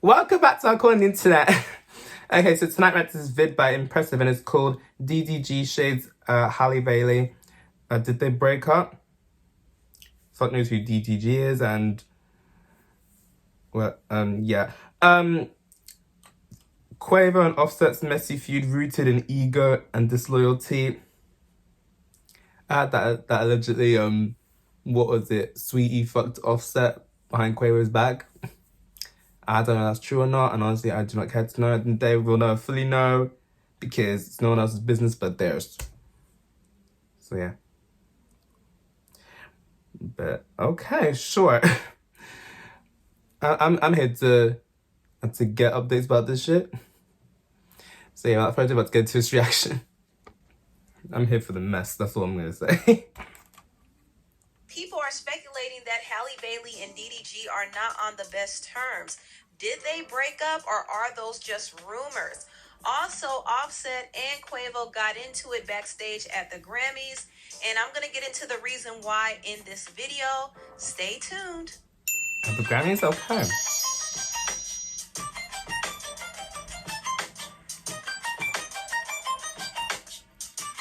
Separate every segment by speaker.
Speaker 1: Welcome back to our corner on the internet. Okay, so tonight went this vid by Impressive and it's called DDG Shades Hallie Bailey. Did they break up? Fuck knows who DDG is and well, yeah. Quavo and Offset's messy feud rooted in ego and disloyalty. That allegedly what was it? Sweetie fucked Offset behind Quavo's back. I don't know if that's true or not, and honestly, I do not care to know. They will never fully know because it's no one else's business but theirs. So yeah. But okay, sure. I'm here to get updates about this shit. So yeah, I'm about to get to his reaction. I'm here for the mess. That's all I'm gonna say.
Speaker 2: People are speculating that Hallie Bailey and DDG are not on the best terms. Did they break up or are those just rumors? Also, Offset and Quavo got into it backstage at the Grammys, and I'm going to get into the reason why in this video. Stay tuned.
Speaker 1: At the Grammys? Okay.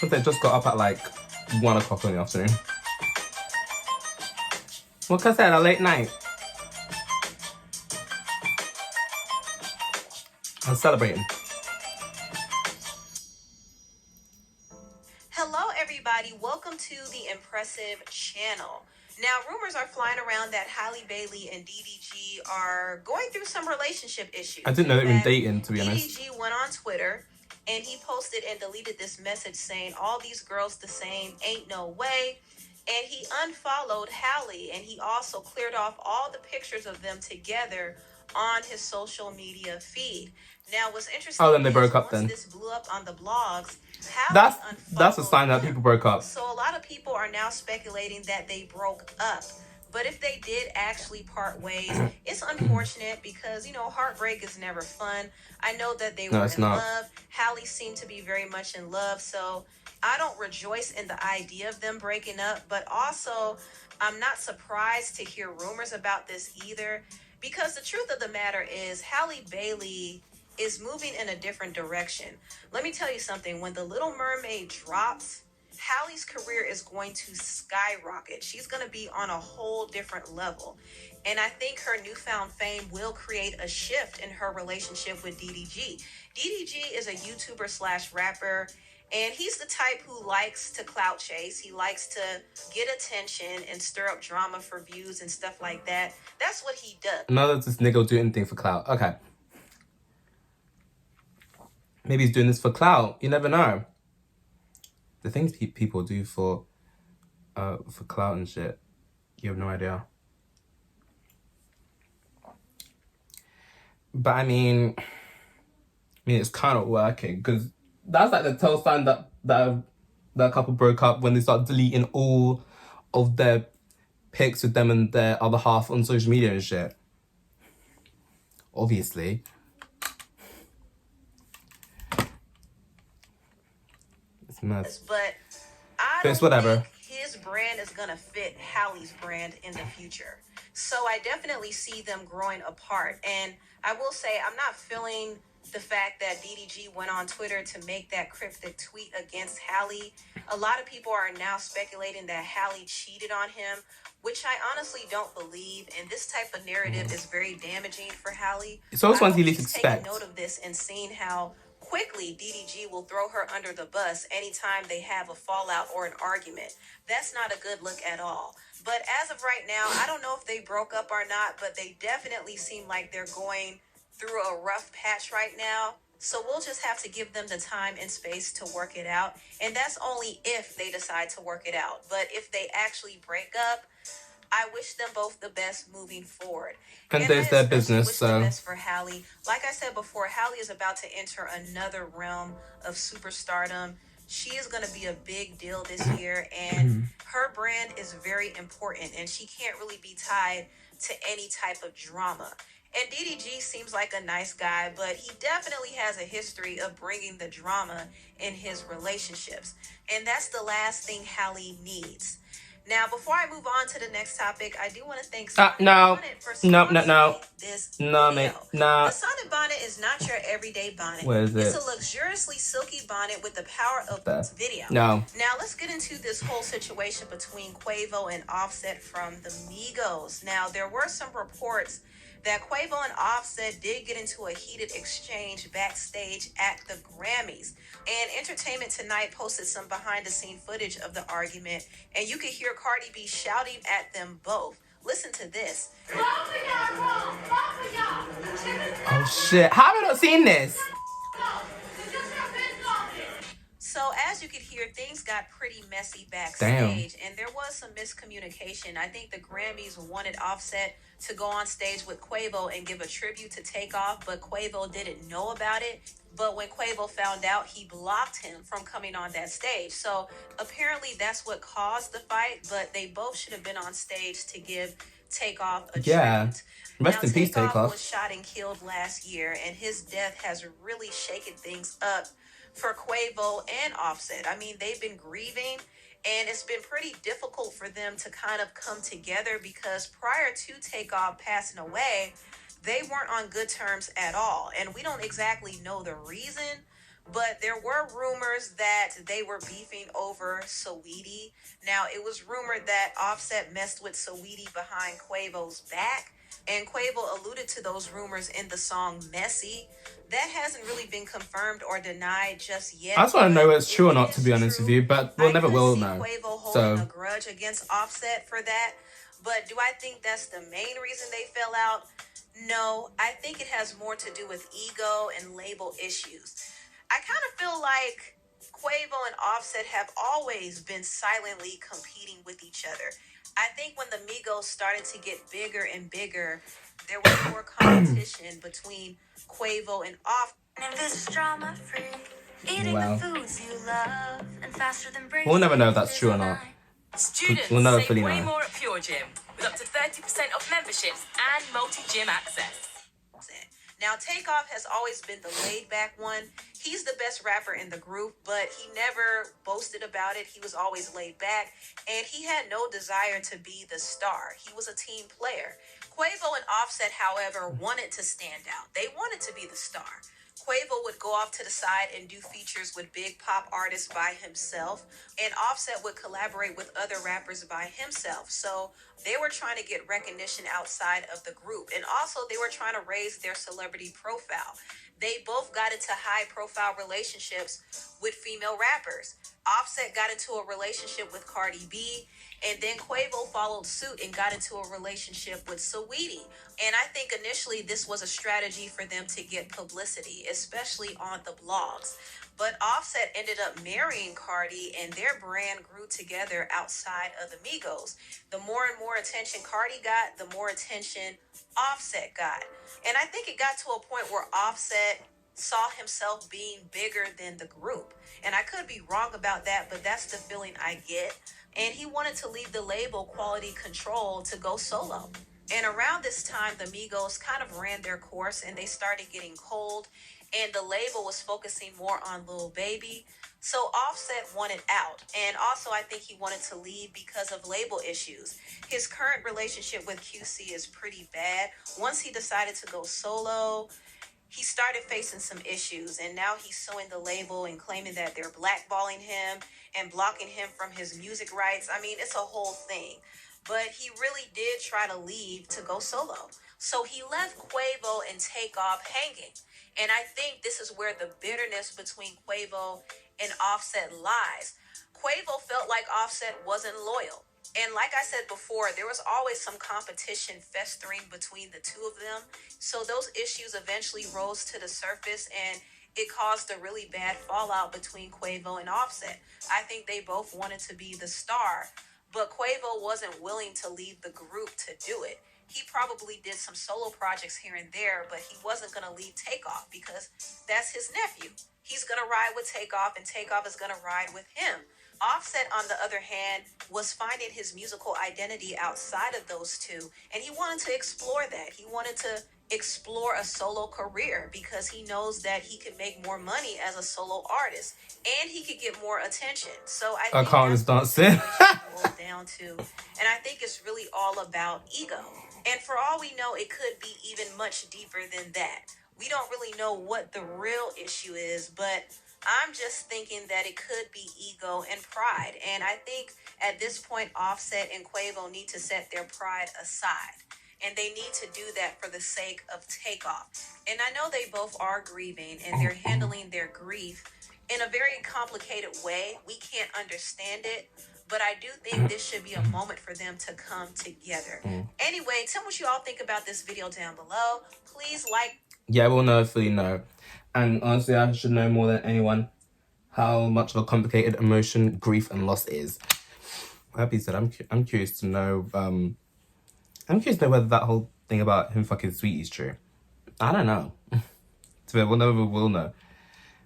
Speaker 1: They just got up at like 1 o'clock in the afternoon. What can I say? A late night. I'm celebrating.
Speaker 2: Hello, everybody. Welcome to the Impressive channel. Now, rumors are flying around that Hallie Bailey and DDG are going through some relationship issues.
Speaker 1: I didn't know they were dating, to be honest.
Speaker 2: DDG went on Twitter and he posted and deleted this message saying, "All these girls the same, ain't no way." And he unfollowed Hallie, and he also cleared off all the pictures of them together on his social media feed. Now, what's interesting
Speaker 1: then they broke up
Speaker 2: once
Speaker 1: then.
Speaker 2: this blew up on the blogs, Hallie
Speaker 1: that's a sign that people broke up.
Speaker 2: So a lot of people are now speculating that they broke up. But if they did actually part ways, it's unfortunate because, heartbreak is never fun. I know that they were in love. Hallie seemed to be very much in love. So I don't rejoice in the idea of them breaking up. But also, I'm not surprised to hear rumors about this either. Because the truth of the matter is, Hallie Bailey is moving in a different direction. Let me tell you something. When The Little Mermaid drops, Hallie's career is going to skyrocket. She's going to be on a whole different level. And I think her newfound fame will create a shift in her relationship with DDG. DDG is a YouTuber / rapper, and he's the type who likes to clout chase. He likes to get attention and stir up drama for views and stuff like that. That's what he does.
Speaker 1: Not that this nigga will do anything for clout. Okay. Maybe he's doing this for clout. You never know. The things people do for clout and shit, you have no idea. But I mean, it's kind of working because that's like the tell sign that couple broke up when they start deleting all of their pics with them and their other half on social media and shit. Obviously.
Speaker 2: But I don't think his brand is going to fit Hallie's brand in the future. So I definitely see them growing apart. And I will say, I'm not feeling the fact that DDG went on Twitter to make that cryptic tweet against Hallie. A lot of people are now speculating that Hallie cheated on him, which I honestly don't believe. And this type of narrative is very damaging for Hallie.
Speaker 1: It's always one he least expects.
Speaker 2: Taking note of this and seeing how quickly DDG will throw her under the bus anytime they have a fallout or an argument. That's not a good look at all. But as of right now, I don't know if they broke up or not, but they definitely seem like they're going through a rough patch right now. So we'll just have to give them the time and space to work it out. And that's only if they decide to work it out. But if they actually break up, I wish them both the best moving forward.
Speaker 1: And there's their business, so.
Speaker 2: The best for Hallie. Like I said before, Hallie is about to enter another realm of superstardom. She is going to be a big deal this year, and her brand is very important, and she can't really be tied to any type of drama. And DDG seems like a nice guy, but he definitely has a history of bringing the drama in his relationships. And that's the last thing Hallie needs. Now, before I move on to the next topic, I do want to thank
Speaker 1: no,
Speaker 2: for sponsoring this
Speaker 1: no,
Speaker 2: video.
Speaker 1: mate, no.
Speaker 2: The Sonnet bonnet is not your everyday bonnet.
Speaker 1: Where is it?
Speaker 2: It's a luxuriously silky bonnet with the power of this video.
Speaker 1: No.
Speaker 2: Now, let's get into this whole situation between Quavo and Offset from the Migos. Now, there were some reports that Quavo and Offset did get into a heated exchange backstage at the Grammys. And Entertainment Tonight posted some behind-the-scene footage of the argument, and you could hear Cardi B shouting at them both. Listen to this.
Speaker 1: Oh shit, how have I not seen this?
Speaker 2: So as you could hear, things got pretty messy backstage. Damn. And there was some miscommunication. I think the Grammys wanted Offset to go on stage with Quavo and give a tribute to Takeoff, but Quavo didn't know about it. But when Quavo found out, he blocked him from coming on that stage. So apparently that's what caused the fight, but they both should have been on stage to give Takeoff a tribute.
Speaker 1: Rest in peace, Takeoff
Speaker 2: was shot and killed last year, and his death has really shaken things up for Quavo and Offset. I mean, they've been grieving, and it's been pretty difficult for them to kind of come together because prior to Takeoff passing away, they weren't on good terms at all. And we don't exactly know the reason, but there were rumors that they were beefing over Saweetie. Now, it was rumored that Offset messed with Saweetie behind Quavo's back, and Quavo alluded to those rumors in the song Messy. That hasn't really been confirmed or denied just yet.
Speaker 1: I just want to know whether it's true or not, to be honest with you, but we'll never will know.
Speaker 2: Quavo holding a grudge against Offset for that, but do I think that's the main reason they fell out? No, I think it has more to do with ego and label issues. I kind of feel like Quavo and Offset have always been silently competing with each other. I think when the Migos started to get bigger and bigger, there was more competition between Quavo and Offset.
Speaker 1: We'll never know if that's true or not.
Speaker 3: Students
Speaker 1: we'll never
Speaker 3: save
Speaker 1: fully
Speaker 3: way
Speaker 1: know.
Speaker 3: more at Pure Gym with up to 30% off memberships and multi-gym access.
Speaker 2: Now, Takeoff has always been the laid-back one. He's the best rapper in the group, but he never boasted about it. He was always laid back, and he had no desire to be the star. He was a team player. Quavo and Offset, however, wanted to stand out. They wanted to be the star. Quavo would go off to the side and do features with big pop artists by himself, and Offset would collaborate with other rappers by himself. So they were trying to get recognition outside of the group, and also they were trying to raise their celebrity profile. They both got into high-profile relationships with female rappers. Offset got into a relationship with Cardi B, and then Quavo followed suit and got into a relationship with Saweetie. And I think initially this was a strategy for them to get publicity, especially on the blogs. But Offset ended up marrying Cardi, and their brand grew together outside of the Migos. The more and more attention Cardi got, the more attention Offset got. And I think it got to a point where Offset saw himself being bigger than the group. And I could be wrong about that, but that's the feeling I get. And he wanted to leave the label Quality Control to go solo. And around this time, the Migos kind of ran their course and they started getting cold. And the label was focusing more on Lil Baby. So Offset wanted out. And also I think he wanted to leave because of label issues. His current relationship with QC is pretty bad. Once he decided to go solo, he started facing some issues, and now he's suing the label and claiming that they're blackballing him and blocking him from his music rights. I mean, it's a whole thing. But he really did try to leave to go solo. So he left Quavo and Takeoff hanging. And I think this is where the bitterness between Quavo and Offset lies. Quavo felt like Offset wasn't loyal. And like I said before, there was always some competition festering between the two of them. So those issues eventually rose to the surface, and it caused a really bad fallout between Quavo and Offset. I think they both wanted to be the star, but Quavo wasn't willing to leave the group to do it. He probably did some solo projects here and there, but he wasn't going to leave Takeoff because that's his nephew. He's going to ride with Takeoff, and Takeoff is going to ride with him. Offset, on the other hand, was finding his musical identity outside of those two, and he wanted to explore that. He wanted to explore a solo career because he knows that he could make more money as a solo artist and he could get more attention. So I think
Speaker 1: can't just dance it.
Speaker 2: boiled down down to. And I think it's really all about ego. And for all we know, it could be even much deeper than that. We don't really know what the real issue is, but I'm just thinking that it could be ego and pride. And I think at this point, Offset and Quavo need to set their pride aside. And they need to do that for the sake of Takeoff. And I know they both are grieving and they're handling their grief in a very complicated way. We can't understand it, but I do think this should be a moment for them to come together. Anyway, tell me what you all think about this video down below. Please like.
Speaker 1: Yeah, we'll know if we know. And honestly, I should know more than anyone how much of a complicated emotion grief and loss is. That being said, I'm curious to know. I'm curious to know whether that whole thing about him fucking Sweetie is true. I don't know. We'll know.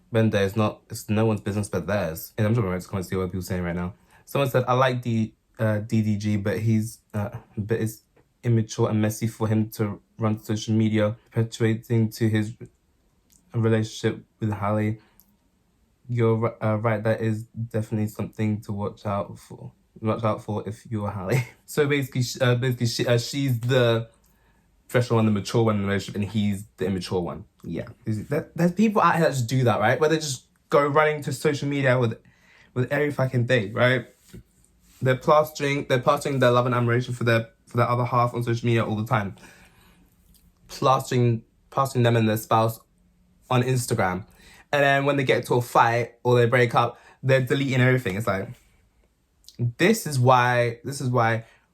Speaker 1: When it's no one's business but theirs. And I'm just going to comment to see what people are saying right now. Someone said, I like DDG, but it's immature and messy for him to run social media, perpetuating to his relationship with Hallie. You're right, that is definitely something to watch out for. If you're Hallie. So basically, she's the professional one, the mature one in the relationship, and he's the immature one. Yeah, there's people out here that just do that, right? Where they just go running to social media with every fucking thing, right? They're plastering their love and admiration for their other half on social media all the time. Plastering them and their spouse on Instagram, and then when they get into a fight or they break up, they're deleting everything. It's like, this is why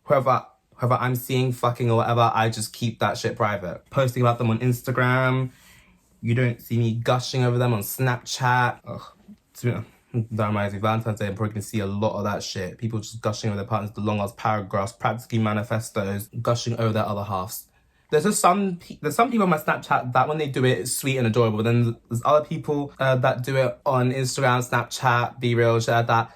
Speaker 1: whoever I'm seeing fucking or whatever, I just keep that shit private. Posting about them on Instagram, you don't see me gushing over them on Snapchat. Ugh. That reminds me, Valentine's Day, I'm probably gonna see a lot of that shit. People just gushing over their partners, the long ass paragraphs, practically manifestos, gushing over their other halves. There's some people on my Snapchat that when they do it, it's sweet and adorable. But then there's other people that do it on Instagram, Snapchat, Be Real, shit like that.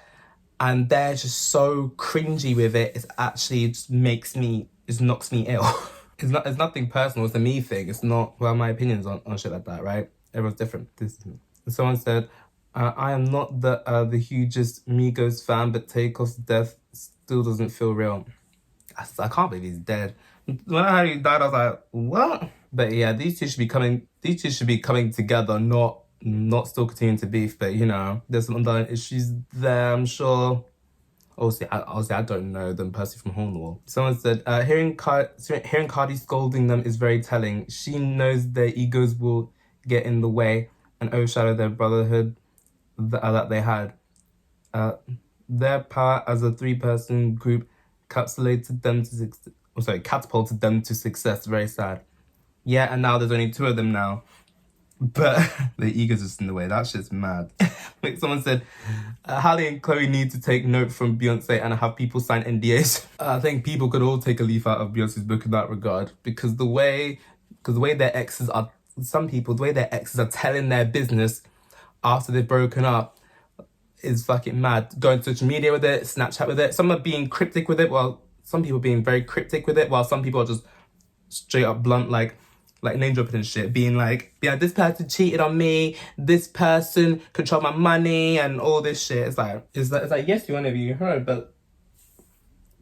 Speaker 1: And they're just so cringy with it. It actually just knocks me ill. It's nothing personal. It's a me thing. It's not, well, my opinions on shit like that, right? Everyone's different. Someone said, I am not the hugest Migos fan, but Takeoff's death still doesn't feel real. I can't believe he's dead. When I heard he died, I was like, what? But yeah, these two should be coming together, not still continuing to beef. But you know, there's some underlying issues there, I'm sure. Obviously, I don't know them personally from Hornwall. Someone said, hearing Cardi scolding them is very telling. She knows their egos will get in the way and overshadow their brotherhood that they had. Their power as a 3-person group catapulted them to success. Very sad. Yeah, and now there's only 2 of them now. But the ego's just in the way. That shit's mad. Like someone said, Hallie and Chloe need to take note from Beyonce and have people sign NDAs. I think people could all take a leaf out of Beyonce's book in that regard. Because the way their exes are telling their business after they've broken up is fucking mad. Going to social media with it, Snapchat with it. Some are being cryptic with it, while some people are being very cryptic with it, while some people are just straight up blunt, like name dropping and shit, being like, yeah, this person cheated on me, this person controlled my money, and all this shit. It's like yes, you want to be heard, but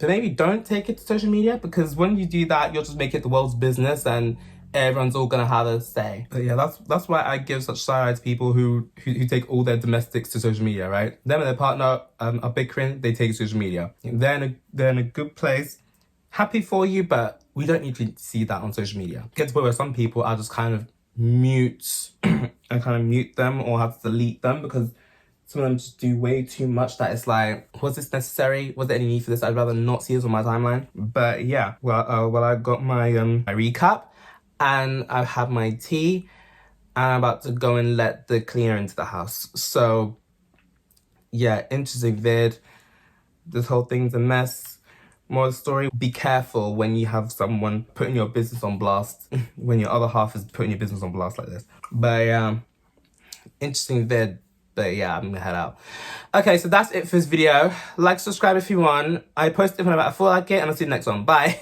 Speaker 1: maybe don't take it to social media, because when you do that, you'll just make it the world's business and everyone's all gonna have a say. But yeah, that's why I give such side to people who take all their domestics to social media, right? Them and their partner are bickering, they take social media. They're in a good place. Happy for you, but we don't need to see that on social media. It gets to the point where some people are just kind of mute them or have to delete them, because some of them just do way too much that it's like, was this necessary? Was there any need for this? I'd rather not see this on my timeline. But yeah, well, I got my recap, and I've had my tea, and I'm about to go and let the cleaner into the house. So yeah, interesting vid. This whole thing's a mess. More story, be careful when you have someone putting your business on blast, when your other half is putting your business on blast like this. But yeah, interesting vid. But yeah, I'm gonna head out. Okay, so that's it for this video. Like, subscribe if you want. I post different about I feel like it, and I'll see you next one. Bye.